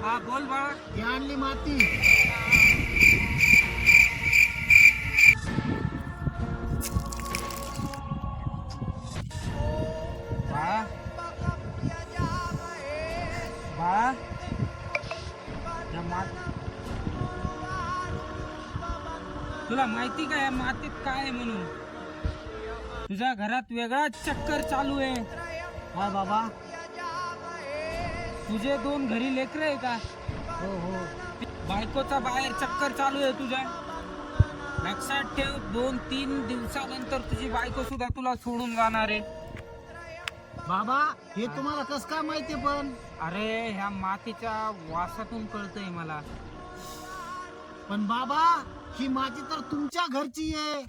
हा बोल बाळा. ही आणली माती. बाळा बाळा या तुला माहिती का या मातीत काय आहे म्हणून? तुझ्या घरात वेगळाच चक्कर चालू आहे. हा बाबा. तुझे 2 घरी लेकरं आहे का? हो हो. बायकोचा बाहेर चक्कर चालू आहे तुझ्या. लक्षात ठेव, 2-3 दिवसानंतर तुझी बायको सुद्धा तुला सोडून जाणार आहे. बाबा हे तुम्हाला कस काय माहिती? पण अरे ह्या मातीच्या वासातून कळतंय मला. पण बाबा ही माती तर तुमच्या घरची आहे.